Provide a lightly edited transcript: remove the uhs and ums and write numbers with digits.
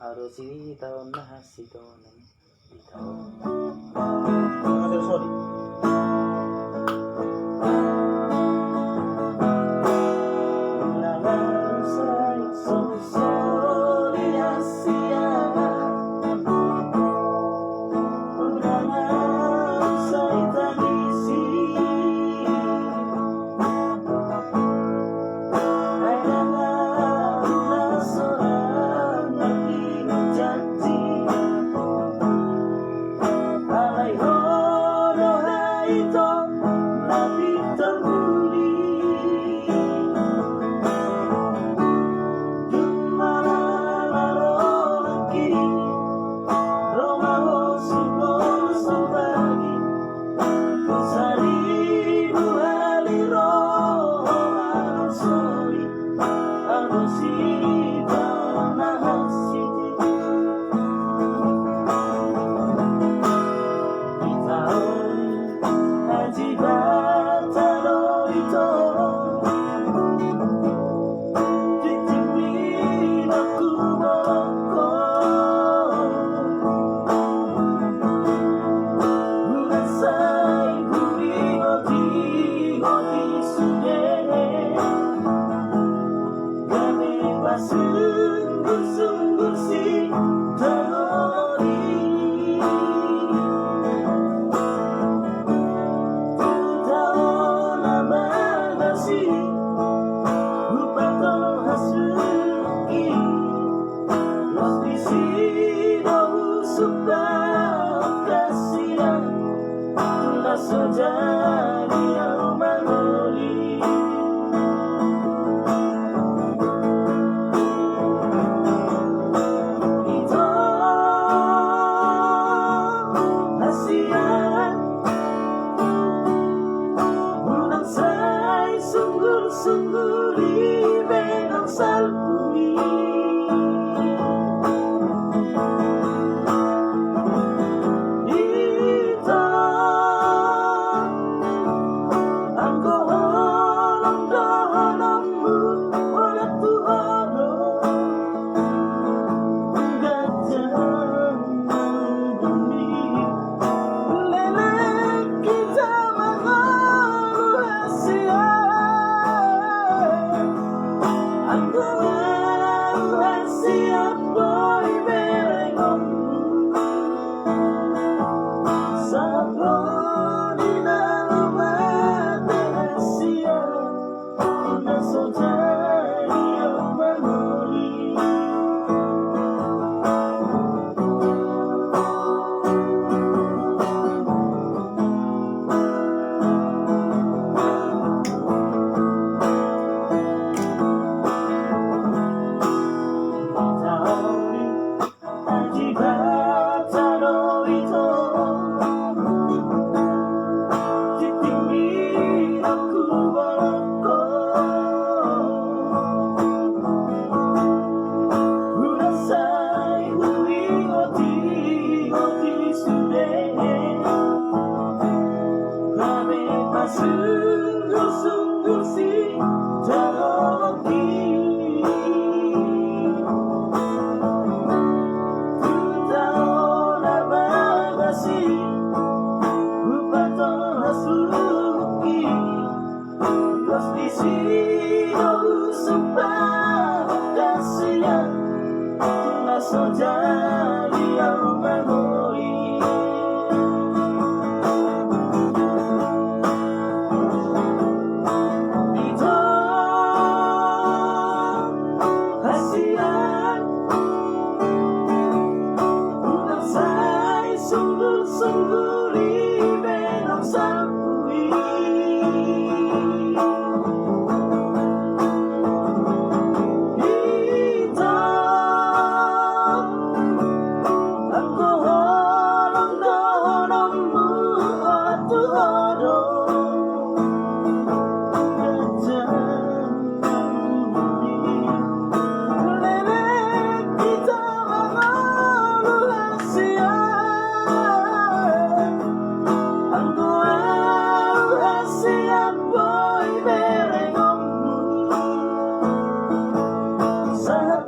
Arusito na hasito na dito. Soli. Unang soli hasian. Unang tangisi. Sungguh-sungguh si terori Tutau nama nasi Upato hasuki Los disido usupah kasihan Tula sojari au mangoli Sungguh libe salpui Ito Angko holong dohonmu Wala tuhono Gajah bumi Lelek kita mengalu hasian Aku hasian boy berengommu Sabro di dalam hati hasian Una sojari yang mengoli Sungguh-sungguh si terori Tutau nama nasi Upato hasuki Los disido usupah kasihan Tula sojari au mangoli Sungguh libe salpui Ito Angko holong dohonmu Wala tuhono Gajah bumi Lelek kita mengalu hasian boy berengommu Saat